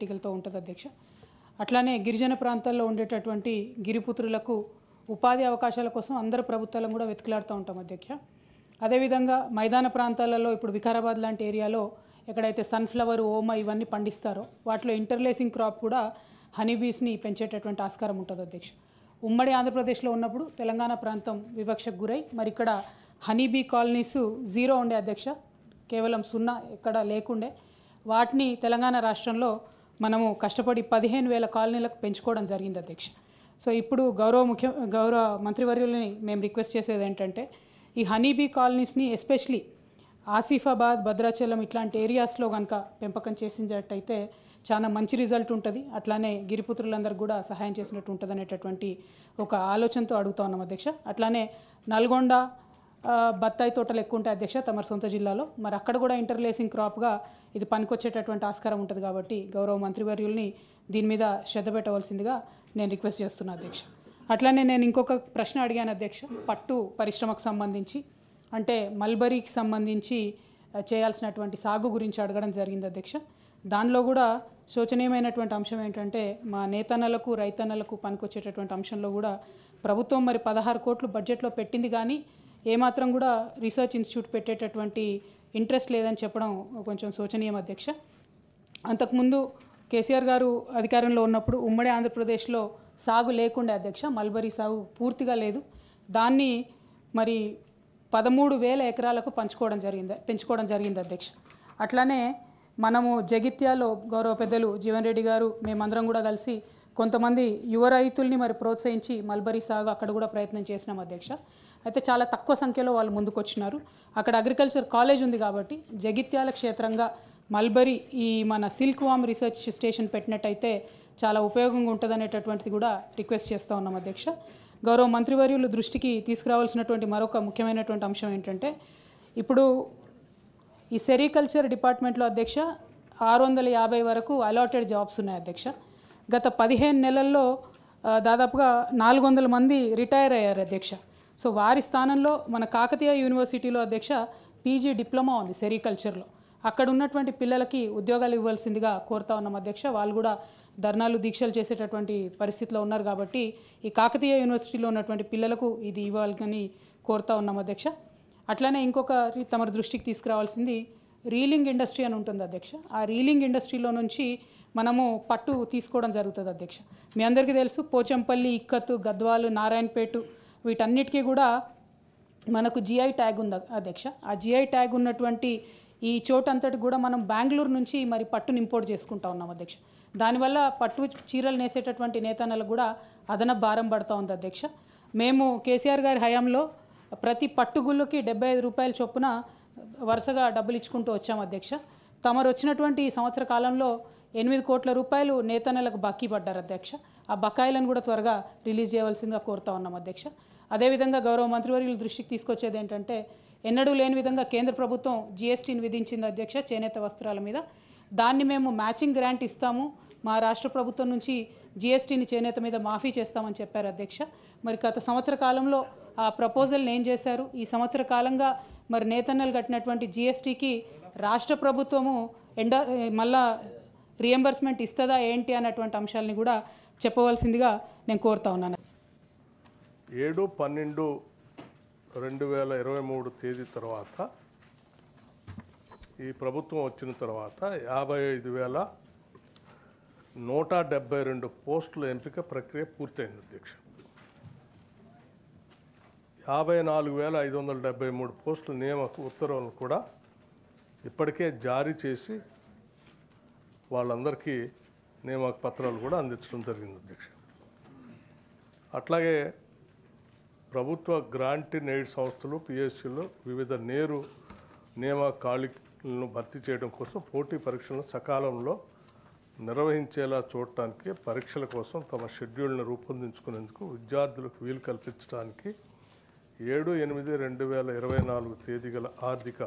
పట్టికలతో ఉంటుంది అధ్యక్ష. అట్లానే గిరిజన ప్రాంతాల్లో ఉండేటటువంటి గిరిపుత్రులకు ఉపాధి అవకాశాల కోసం అందరు ప్రభుత్వాలను కూడా వెతుకులాడుతూ ఉంటాం అధ్యక్ష. అదేవిధంగా మైదాన ప్రాంతాలలో ఇప్పుడు వికారాబాద్ లాంటి ఏరియాలో ఎక్కడైతే సన్ఫ్లవర్, ఓమ ఇవన్నీ పండిస్తారో వాటిలో ఇంటర్లేసింగ్ క్రాప్ కూడా హనీబీస్ని పెంచేటటువంటి ఆస్కారం ఉంటుంది అధ్యక్ష. ఉమ్మడి ఆంధ్రప్రదేశ్లో ఉన్నప్పుడు తెలంగాణ ప్రాంతం వివక్షకు గురై మరి ఇక్కడ హనీబీ కాలనీస్ 0 ఉండే అధ్యక్ష, కేవలం 0 ఎక్కడ లేకుండే. వాటిని తెలంగాణ రాష్ట్రంలో మనము కష్టపడి 15,000 కాలనీలకు పెంచుకోవడం జరిగింది అధ్యక్ష. సో ఇప్పుడు గౌరవ మంత్రివర్యులని మేము రిక్వెస్ట్ చేసేది ఏంటంటే ఈ హనీబీ కాలనీస్ని ఎస్పెషలీ ఆసిఫాబాద్, భద్రాచలం ఇట్లాంటి ఏరియాస్లో కనుక పెంపకం చేసినట్టయితే చాలా మంచి రిజల్ట్ ఉంటుంది. అట్లానే గిరిపుత్రులందరికీ కూడా సహాయం చేసినట్టు ఉంటుంది అనేటటువంటి ఒక ఆలోచనతో అడుగుతా ఉన్నాం అధ్యక్ష. అట్లానే నల్గొండ బత్తాయి తోటలు ఎక్కువ ఉంటాయి అధ్యక్ష తమ సొంత జిల్లాలో. మరి అక్కడ కూడా ఇంటర్లేసింగ్ క్రాప్గా ఇది పనికొచ్చేటటువంటి ఆస్కారం ఉంటుంది కాబట్టి గౌరవ మంత్రివర్యుల్ని దీని మీద శ్రద్ధ పెట్టవలసిందిగా నేను రిక్వెస్ట్ చేస్తున్నా అధ్యక్ష. అట్లానే నేను ఇంకొక ప్రశ్న అడిగాను అధ్యక్ష, పట్టు పరిశ్రమకు సంబంధించి అంటే మల్బరీకి సంబంధించి చేయాల్సినటువంటి సాగు గురించి అడగడం జరిగింది అధ్యక్ష. దానిలో కూడా శోచనీయమైనటువంటి అంశం ఏంటంటే మా నేతన్నలకు రైతన్నలకు పనికొచ్చేటటువంటి అంశంలో కూడా ప్రభుత్వం మరి 16 కోట్లు బడ్జెట్లో పెట్టింది, కానీ ఏమాత్రం కూడా రీసెర్చ్ ఇన్స్టిట్యూట్ పెట్టేటటువంటి ఇంట్రెస్ట్ లేదని చెప్పడం కొంచెం శోచనీయం అధ్యక్ష. అంతకుముందు కేసీఆర్ గారు అధికారంలో ఉన్నప్పుడు ఉమ్మడి ఆంధ్రప్రదేశ్లో సాగు లేకుండే అధ్యక్ష, మల్బరీ సాగు పూర్తిగా లేదు. దాన్ని మరి 13,000 ఎకరాలకు పెంచుకోవడం జరిగింది అధ్యక్ష. అట్లానే మనము జగిత్యాలో గౌరవ పెద్దలు జీవన్ రెడ్డి గారు మేమందరం కూడా కలిసి కొంతమంది యువ రైతుల్ని మరి ప్రోత్సహించి మల్బరీ సాగు అక్కడ కూడా ప్రయత్నం చేసినాం అధ్యక్ష. అయితే చాలా తక్కువ సంఖ్యలో వాళ్ళు ముందుకు వచ్చినారు. అక్కడ అగ్రికల్చర్ కాలేజ్ ఉంది కాబట్టి జగిత్యాల క్షేత్రంగా మల్బరీ ఈ మన సిల్క్ వామ్ రీసెర్చ్ స్టేషన్ పెట్టినట్టయితే చాలా ఉపయోగంగా ఉంటుంది అనేటటువంటిది కూడా రిక్వెస్ట్ చేస్తూ ఉన్నాం అధ్యక్ష. గౌరవ మంత్రివర్యులు దృష్టికి తీసుకురావాల్సినటువంటి మరొక ముఖ్యమైనటువంటి అంశం ఏంటంటే ఇప్పుడు ఈ సెరికల్చర్ డిపార్ట్మెంట్లో అధ్యక్ష 650 వరకు అలాటెడ్ జాబ్స్ ఉన్నాయి అధ్యక్ష. గత 15 నెలల్లో దాదాపుగా 400 మంది రిటైర్ అయ్యారు అధ్యక్ష. సో వారి స్థానంలో మన కాకతీయ యూనివర్సిటీలో అధ్యక్ష పీజీ డిప్లొమా ఉంది సెరికల్చర్లో. అక్కడ ఉన్నటువంటి పిల్లలకి ఉద్యోగాలు ఇవ్వాల్సిందిగా కోరుతా ఉన్నాం అధ్యక్ష. వాళ్ళు కూడా ధర్నాలు, దీక్షలు చేసేటటువంటి పరిస్థితిలో ఉన్నారు కాబట్టి ఈ కాకతీయ యూనివర్సిటీలో ఉన్నటువంటి పిల్లలకు ఇది ఇవ్వాలని కోరుతా ఉన్నాం అధ్యక్ష. అట్లనే ఇంకొక తమ దృష్టికి తీసుకురావాల్సింది రీలింగ్ ఇండస్ట్రీ అని ఉంటుంది అధ్యక్ష. ఆ రీలింగ్ ఇండస్ట్రీలో నుంచి మనము పట్టు తీసుకోవడం జరుగుతుంది అధ్యక్ష. మీ అందరికీ తెలుసు పోచంపల్లి, ఇక్కత్, గద్వాలు, నారాయణపేట వీటన్నిటికీ కూడా మనకు జిఐ ట్యాగ్ ఉంది అధ్యక్ష. ఆ జిఐ ట్యాగ్ ఉన్నటువంటి ఈ చోటంతటి కూడా మనం బెంగళూరు నుంచి మరి పట్టును ఇంపోర్ట్ చేసుకుంటా ఉన్నాం అధ్యక్ష. దానివల్ల పట్టు చీరలు నేసేటటువంటి నేతన్నలకు కూడా అదనపు భారం పడుతూ ఉంది అధ్యక్ష. మేము కేసీఆర్ గారి హయాంలో ప్రతి పట్టుగుళ్ళకి 75 రూపాయల చొప్పున వరుసగా డబ్బులు ఇచ్చుకుంటూ వచ్చాం అధ్యక్ష. తమరు వచ్చినటువంటి సంవత్సర కాలంలో 8 కోట్ల రూపాయలు నేతన్నలకు బాకీ పడ్డారు అధ్యక్ష. ఆ బకాయిలను కూడా త్వరగా రిలీజ్ చేయవలసిందిగా కోరుతా ఉన్నాం అధ్యక్ష. అదేవిధంగా గౌరవ మంత్రివర్యుల దృష్టికి తీసుకొచ్చేది ఏంటంటే ఎన్నడూ లేని విధంగా కేంద్ర ప్రభుత్వం జిఎస్టీని విధించింది అధ్యక్ష చేనేత వస్త్రాల మీద. దాన్ని మేము మ్యాచింగ్ గ్రాంట్ ఇస్తాము, మా రాష్ట్ర ప్రభుత్వం నుంచి జిఎస్టీని చేనేత మీద మాఫీ చేస్తామని చెప్పారు అధ్యక్ష. మరి గత సంవత్సర కాలంలో ఆ ప్రపోజల్ని ఏం చేశారు? ఈ సంవత్సర కాలంగా మరి నేతన్నలు కట్టినటువంటి జిఎస్టీకి రాష్ట్ర ప్రభుత్వము మళ్ళా రియంబర్స్మెంట్ ఇస్తుందా ఏంటి అన్నటువంటి అంశాలని కూడా చెప్పవలసిందిగా నేను కోరుతా ఉన్నాను. 7/12/2023 తేదీ తర్వాత ఈ ప్రభుత్వం వచ్చిన తర్వాత 55,172 పోస్టుల ఎంపిక ప్రక్రియ పూర్తయింది అధ్యక్ష. 54,573 పోస్టుల నియామక ఉత్తర్వులను కూడా ఇప్పటికే జారీ చేసి వాళ్ళందరికీ నియామక పత్రాలు కూడా అందించడం జరిగింది అధ్యక్ష. అట్లాగే ప్రభుత్వ గ్రాంట్ అండ్ ఎయిడ్ సంస్థలు, పిఎస్సీలు వివిధ నేరు నియామక ఖాళీలను భర్తీ చేయడం కోసం పోటీ పరీక్షలను సకాలంలో నిర్వహించేలా చూడటానికి పరీక్షల కోసం తమ షెడ్యూల్ను రూపొందించుకునేందుకు విద్యార్థులకు వీలు కల్పించడానికి 7/8/2024 తేదీ గల ఆర్థిక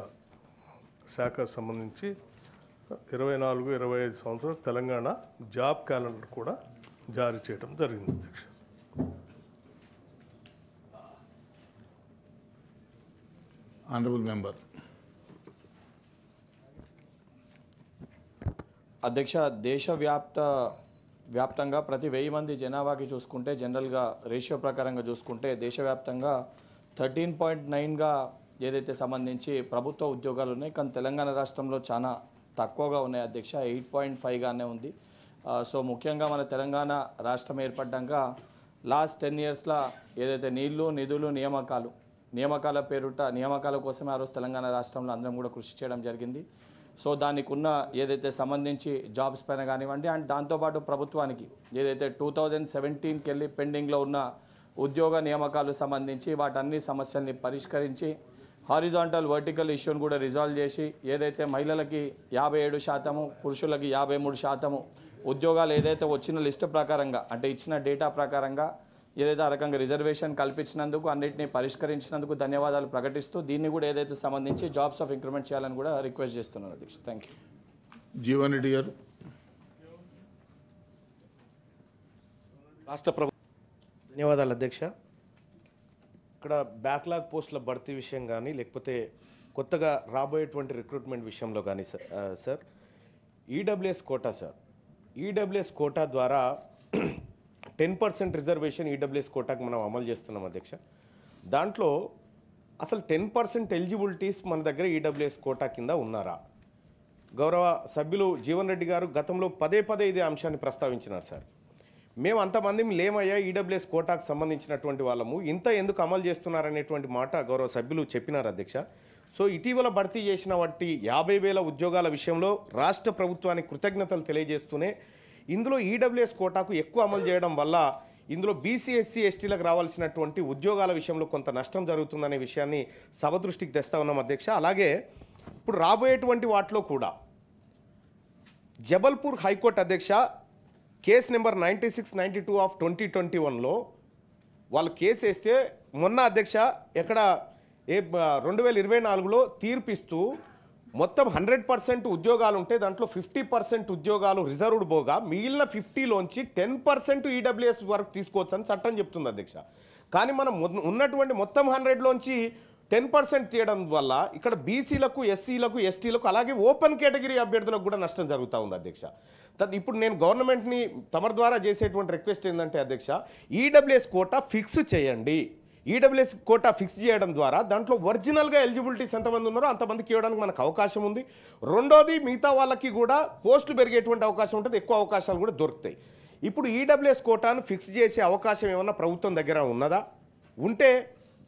శాఖ సంబంధించి 24-25 సంవత్సరం తెలంగాణ జాబ్ క్యాలెండర్ కూడా జారీ చేయడం జరిగింది అధ్యక్ష. Honorable Member. అధ్యక్ష వ్యాప్తంగా ప్రతి 1000 మంది జనాభాకి చూసుకుంటే జనరల్గా రేషియో ప్రకారంగా చూసుకుంటే దేశవ్యాప్తంగా 13.9గా ఏదైతే సంబంధించి ప్రభుత్వ ఉద్యోగాలు ఉన్నాయి, కానీ తెలంగాణ రాష్ట్రంలో చాలా తక్కువగా ఉన్నాయి అధ్యక్ష. 8.5గానే ఉంది. సో ముఖ్యంగా మన తెలంగాణ రాష్ట్రం ఏర్పడ్డాక లాస్ట్ 10 ఇయర్స్లో ఏదైతే నీళ్లు నిధులు నియామకాల పేరుట నియామకాల కోసమే ఆ రోజు తెలంగాణ రాష్ట్రంలో అందరం కూడా కృషి చేయడం జరిగింది. సో దానికి ఉన్న ఏదైతే సంబంధించి జాబ్స్ పైన కానివ్వండి, అండ్ దాంతోపాటు ప్రభుత్వానికి ఏదైతే 2017కి వెళ్ళి పెండింగ్లో ఉన్న ఉద్యోగ నియామకాలు సంబంధించి వాటన్ని సమస్యల్ని పరిష్కరించి హారిజాంటల్ వర్టికల్ ఇష్యూని కూడా రిజాల్వ్ చేసి ఏదైతే మహిళలకి 57%, పురుషులకి 53% ఉద్యోగాలు ఏదైతే వచ్చిన లిస్టు ప్రకారంగా అంటే ఇచ్చిన డేటా ప్రకారంగా ఏదైతే ఆ రకంగా రిజర్వేషన్ కల్పించినందుకు అన్నింటినీ పరిష్కరించినందుకు ధన్యవాదాలు ప్రకటిస్తూ దీన్ని కూడా ఏదైతే సంబంధించి జాబ్స్ ఆఫ్ ఇంక్రిమెంట్ చేయాలని కూడా రిక్వెస్ట్ చేస్తున్నాను అధ్యక్ష. Thank you. జీవన్ రెడ్డి గారు. రాష్ట్ర ప్రభుత్వం ధన్యవాదాలు అధ్యక్ష. ఇక్కడ బ్యాక్లాగ్ పోస్టుల భర్తీ విషయం కానీ లేకపోతే కొత్తగా రాబోయేటువంటి రిక్రూట్మెంట్ విషయంలో కానీ sir EWS quota sir EWS quota ద్వారా 10% రిజర్వేషన్ ఈడబ్ల్యూఎస్ కోటాకి మనం అమలు చేస్తున్నాం అధ్యక్ష. దాంట్లో అసలు 10% ఎలిజిబిలిటీస్ మన దగ్గర ఈడబ్ల్యూఎస్ కోటా కింద ఉన్నారా? గౌరవ సభ్యులు జీవన్ రెడ్డి గారు గతంలో పదే ఇదే అంశాన్ని ప్రస్తావించినారు సార్. మేము అంతమంది లేమయ్యా ఈడబ్ల్యూఎస్ కోటాకు సంబంధించినటువంటి వాళ్ళము, ఇంత ఎందుకు అమలు చేస్తున్నారనేటువంటి మాట గౌరవ సభ్యులు చెప్పినారు అధ్యక్ష. సో ఇటీవల భర్తీ చేసిన వాటి 50,000 ఉద్యోగాల విషయంలో రాష్ట్ర ప్రభుత్వానికి కృతజ్ఞతలు తెలియజేస్తూనే ఇందులో ఈడబ్ల్యూఎస్ కోటాకు ఎక్కువ అమలు చేయడం వల్ల ఇందులో బీసీ ఎస్సీ ఎస్టీలకు రావాల్సినటువంటి ఉద్యోగాల విషయంలో కొంత నష్టం జరుగుతుందనే విషయాన్ని సభ దృష్టికి తెస్తా ఉన్నాం అధ్యక్ష. అలాగే ఇప్పుడు రాబోయేటువంటి వాటిలో కూడా జబల్పూర్ హైకోర్టు అధ్యక్ష కేసు నెంబర్ 9692 ఆఫ్ 2021లో వాళ్ళు కేసు వేస్తే మొన్న అధ్యక్ష ఎక్కడ 2024లో తీర్పిస్తూ మొత్తం 100% ఉద్యోగాలు ఉంటే దాంట్లో 50% ఉద్యోగాలు రిజర్వ్డ్ పోగా మిగిలిన 50లోంచి 10% ఈడబ్ల్యూఎస్ వరకు తీసుకోవచ్చని చట్టం చెప్తుంది అధ్యక్ష. కానీ మనం ఉన్నటువంటి మొత్తం 100లోంచి 10% తీయడం వల్ల ఇక్కడ బీసీలకు ఎస్సీలకు ఎస్టీలకు అలాగే ఓపెన్ కేటగిరీ అభ్యర్థులకు కూడా నష్టం జరుగుతూ ఉంది అధ్యక్ష. ఇప్పుడు నేను గవర్నమెంట్ని తమ ద్వారా చేసేటువంటి రిక్వెస్ట్ ఏంటంటే అధ్యక్ష ఈడబ్ల్యూఎస్ కోటా ఫిక్స్ చేయండి. ఈడబ్ల్యూఎస్ కోటా ఫిక్స్ చేయడం ద్వారా దాంట్లో ఒరిజినల్గా ఎలిజిబిలిటీస్ ఎంతమంది ఉన్నారో అంతమందికి ఇవ్వడానికి మనకు అవకాశం ఉంది. రెండోది మిగతా వాళ్ళకి కూడా పోస్టులు పెరిగేటువంటి అవకాశం ఉంటుంది, ఎక్కువ అవకాశాలు కూడా దొరుకుతాయి. ఇప్పుడు ఈడబ్ల్యూఎస్ కోటాను ఫిక్స్ చేసే అవకాశం ఏమన్నా ప్రభుత్వం దగ్గర ఉన్నదా? ఉంటే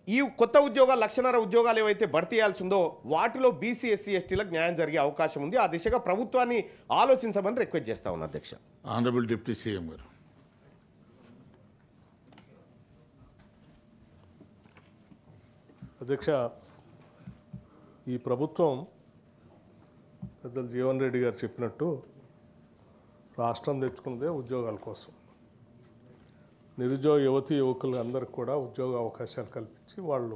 ఈ కొత్త ఉద్యోగాలు 1,50,000 ఉద్యోగాలు ఏవైతే భర్తీ చేయాల్సి ఉందో వాటిలో బీసీ ఎస్సీ ఎస్టీలకు న్యాయం జరిగే అవకాశం ఉంది. ఆ దిశగా ప్రభుత్వాన్ని ఆలోచించమని రిక్వెస్ట్ చేస్తా ఉన్నా అధ్యక్ష. ఆనరబుల్ డిప్యూటీ సీఎం గారు. అధ్యక్ష, ఈ ప్రభుత్వం పెద్దలు జీవన్ రెడ్డి గారు చెప్పినట్టు రాష్ట్రం తెచ్చుకున్నదే ఉద్యోగాల కోసం. నిరుద్యోగ యువతీ యువకులు అందరికి కూడా ఉద్యోగ అవకాశాలు కల్పించి వాళ్ళు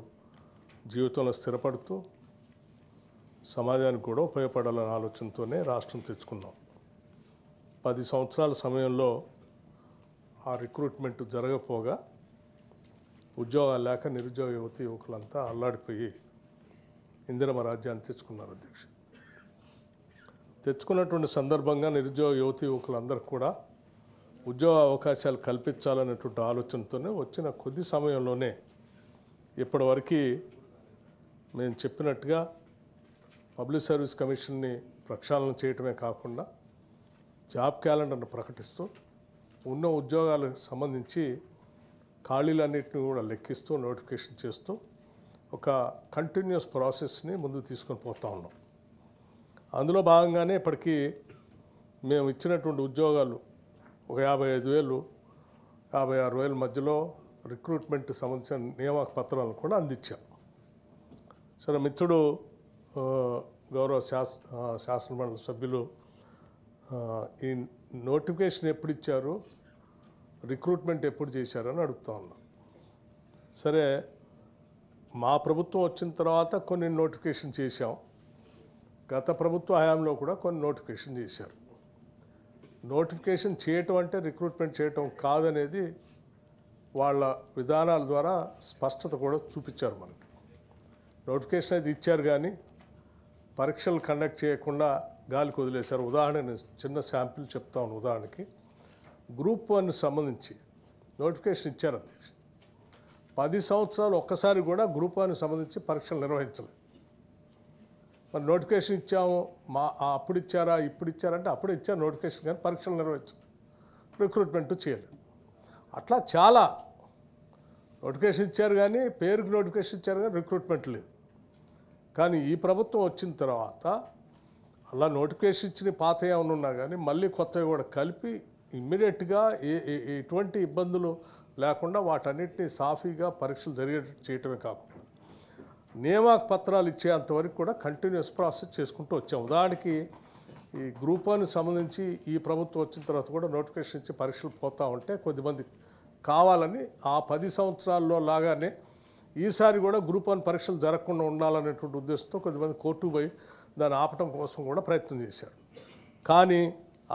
జీవితంలో స్థిరపడుతూ సమాజానికి కూడా ఉపయోగపడాలనే ఆలోచనతోనే రాష్ట్రం తెచ్చుకున్నాం. 10 సంవత్సరాల సమయంలో ఆ రిక్రూట్మెంట్ జరగపోగా ఉద్యోగాలు లేక నిరుద్యోగ యువతీ యువకులంతా అల్లాడిపోయి ఇందిరమ్మ రాజ్యాన్ని తెచ్చుకున్నారు అధ్యక్ష. తెచ్చుకున్నటువంటి సందర్భంగా నిరుద్యోగ యువతీ యువకులందరికీ కూడా ఉద్యోగ అవకాశాలు కల్పించాలనేటువంటి ఆలోచనతోనే వచ్చిన కొద్ది సమయంలోనే ఇప్పటివరకు మేము చెప్పినట్టుగా పబ్లిక్ సర్వీస్ కమిషన్ని ప్రక్షాళన చేయటమే కాకుండా జాబ్ క్యాలెండర్ను ప్రకటిస్తూ ఉన్న ఉద్యోగాలకు సంబంధించి ఖాళీలన్నింటినీ కూడా లెక్కిస్తూ నోటిఫికేషన్ చేస్తూ ఒక కంటిన్యూస్ ప్రాసెస్ని ముందుకు తీసుకొని పోతా ఉన్నాం. అందులో భాగంగానే ఇప్పటికీ మేము ఇచ్చినటువంటి ఉద్యోగాలు ఒక 55,000, 56,000 మధ్యలో రిక్రూట్మెంట్ సంబంధించిన నియామక పత్రాలను కూడా అందించాం. సరే మిత్రుడు గౌరవ శాసనమండలి సభ్యులు ఈ నోటిఫికేషన్ ఎప్పుడు ఇచ్చారు, రిక్రూట్మెంట్ ఎప్పుడు చేశారని అడుగుతా ఉన్నాం. సరే మా ప్రభుత్వం వచ్చిన తర్వాత కొన్ని నోటిఫికేషన్ చేశాం, గత ప్రభుత్వ హయాంలో కూడా కొన్ని నోటిఫికేషన్ చేశారు. నోటిఫికేషన్ చేయటం అంటే రిక్రూట్మెంట్ చేయటం కాదనేది వాళ్ళ విధానాల ద్వారా స్పష్టత కూడా చూపించారు మనకి. నోటిఫికేషన్ అయితే ఇచ్చారు కానీ పరీక్షలు కండక్ట్ చేయకుండా గాలికి వదిలేశారు. ఉదాహరణ చిన్న శాంపిల్ చెప్తాను. ఉదాహరణకి గ్రూప్ 1 సంబంధించి నోటిఫికేషన్ ఇచ్చారు అధ్యక్ష. 10 సంవత్సరాలు ఒక్కసారి కూడా గ్రూప్ 1 సంబంధించి పరీక్షలు నిర్వహించలేదు. మరి నోటిఫికేషన్ ఇచ్చాము, అప్పుడు ఇచ్చారా ఇప్పుడు ఇచ్చారంటే అప్పుడు ఇచ్చారు నోటిఫికేషన్, కానీ పరీక్షలు నిర్వహించారు, రిక్రూట్మెంట్ చేయలేదు. అట్లా చాలా నోటిఫికేషన్ ఇచ్చారు కానీ పేరుకి నోటిఫికేషన్ ఇచ్చారు కానీ రిక్రూట్మెంట్ లేదు. కానీ ఈ ప్రభుత్వం వచ్చిన తర్వాత అలా నోటిఫికేషన్ ఇచ్చిన పాత ఏమైనా ఉన్నా కానీ మళ్ళీ కొత్తవి కూడా కలిపి ఇమ్మీడియట్గా ఎటువంటి ఇబ్బందులు లేకుండా వాటన్నిటిని సాఫీగా పరీక్షలు జరిగేటట్టు చేయటమే కాకుండా నియామక పత్రాలు ఇచ్చేంతవరకు కూడా కంటిన్యూస్ ప్రాసెస్ చేసుకుంటూ వచ్చాం. ఉదాహరణకి ఈ గ్రూప్ 1 సంబంధించి ఈ ప్రభుత్వం వచ్చిన తర్వాత కూడా నోటిఫికేషన్ ఇచ్చి పరీక్షలు పోతూ ఉంటే కొద్దిమంది కావాలని ఆ 10 సంవత్సరాల్లో లాగానే ఈసారి కూడా గ్రూప్ 1 పరీక్షలు జరగకుండా ఉండాలనేటువంటి ఉద్దేశంతో కొద్దిమంది కోర్టు పోయి దాన్ని ఆపటం కోసం కూడా ప్రయత్నం చేశారు. కానీ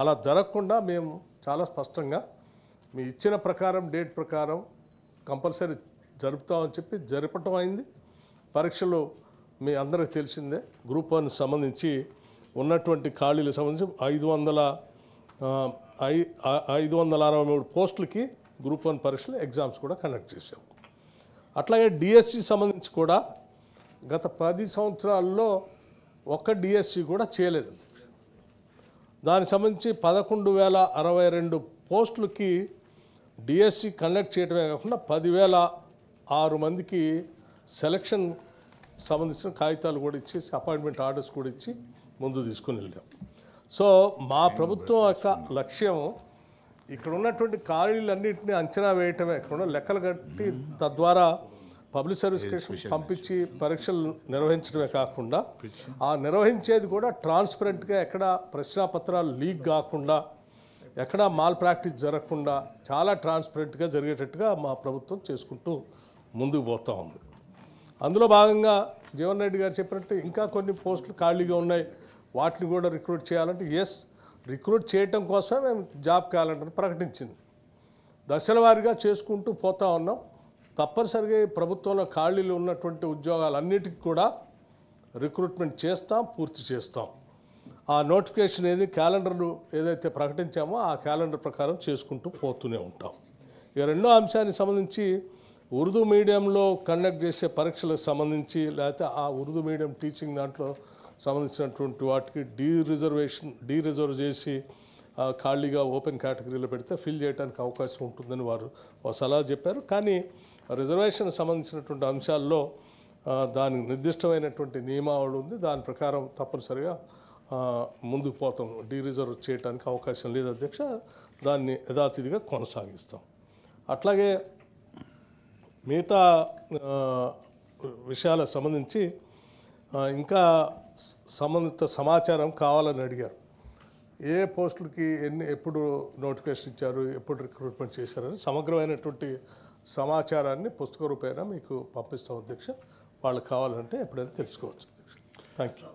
అలా జరగకుండా మేము చాలా స్పష్టంగా మీ ఇచ్చిన ప్రకారం డేట్ ప్రకారం కంపల్సరీ జరుపుతామని చెప్పి జరపటం అయింది. పరీక్షలు మీ అందరికీ తెలిసిందే. గ్రూప్ 1 సంబంధించి ఉన్నటువంటి ఖాళీలకు సంబంధించి 563 పోస్టులకి గ్రూప్ 1 పరీక్షలు ఎగ్జామ్స్ కూడా కండక్ట్ చేశాం. అట్లాగే డిఎస్సి సంబంధించి కూడా గత 10 సంవత్సరాల్లో ఒక్క డిఎస్సి కూడా చేయలేదు. దానికి సంబంధించి 11,062 పోస్టులకి డిఎస్సి కండక్ట్ చేయడమే కాకుండా 10,006 మందికి సెలక్షన్ సంబంధించిన కాగితాలు కూడా ఇచ్చేసి అపాయింట్మెంట్ ఆర్డర్స్ కూడా ఇచ్చి ముందు తీసుకుని వెళ్ళాం. సో మా ప్రభుత్వం యొక్క లక్ష్యం ఇక్కడ ఉన్నటువంటి ఖాళీలన్నింటినీ అంచనా వేయటమే, ఇక్కడ లెక్కలు కట్టి తద్వారా పబ్లిక్ సర్వీస్ కమిషన్ పంపించి పరీక్షలు నిర్వహించడమే కాకుండా ఆ నిర్వహించేది కూడా ట్రాన్స్పరెంట్గా ఎక్కడ ప్రశ్నాపత్రాలు లీక్ కాకుండా ఎక్కడ మాల్ ప్రాక్టీస్ జరగకుండా చాలా ట్రాన్స్పరెంట్గా జరిగేటట్టుగా మా ప్రభుత్వం చేసుకుంటూ ముందుకు పోతూ ఉంది. అందులో భాగంగా జీవన్ రెడ్డి గారు చెప్పినట్టు ఇంకా కొన్ని పోస్టులు ఖాళీగా ఉన్నాయి, వాటిని కూడా రిక్రూట్ చేయాలంటే రిక్రూట్ చేయటం కోసమే మేము జాబ్ క్యాలెండర్ ప్రకటించింది. దశల వారీగా చేసుకుంటూ పోతా ఉన్నాం. తప్పనిసరిగా ప్రభుత్వంలో ఖాళీలు ఉన్నటువంటి ఉద్యోగాలన్నిటికీ కూడా రిక్రూట్మెంట్ చేస్తాం, పూర్తి చేస్తాం. ఆ నోటిఫికేషన్ క్యాలెండర్లు ఏదైతే ప్రకటించామో ఆ క్యాలెండర్ ప్రకారం చేసుకుంటూ పోతూనే ఉంటాం. ఇక రెండో అంశానికి సంబంధించి ఉర్దూ మీడియంలో కండక్ట్ చేసే పరీక్షలకు సంబంధించి లేకపోతే ఆ ఉర్దూ మీడియం టీచింగ్ దాంట్లో సంబంధించినటువంటి వాటికి డీరిజర్వ్ చేసి ఖాళీగా ఓపెన్ కేటగిరీలో పెడితే ఫిల్ చేయడానికి అవకాశం ఉంటుందని వారు సలహా చెప్పారు. కానీ రిజర్వేషన్ సంబంధించినటువంటి అంశాల్లో దానికి నిర్దిష్టమైనటువంటి నియమావళి ఉంది. దాని ప్రకారం తప్పనిసరిగా ముందుకు పోతాం. డీరిజర్వ్ చేయడానికి అవకాశం లేదు అధ్యక్ష. దాన్ని యథాతిథిగా కొనసాగిస్తాం. అట్లాగే మిగతా విషయాలకు సంబంధించి ఇంకా సంబంధిత సమాచారం కావాలని అడిగారు. ఏ పోస్టులకి ఎప్పుడు నోటిఫికేషన్ ఇచ్చారు, ఎప్పుడు రిక్రూట్మెంట్ చేశారని సమగ్రమైనటువంటి సమాచారాన్ని పుస్తక రూపేణ మీకు పంపిస్తాం అధ్యక్ష. వాళ్ళకి కావాలంటే ఎప్పుడైనా తెలుసుకోవచ్చు అధ్యక్ష. Thank you.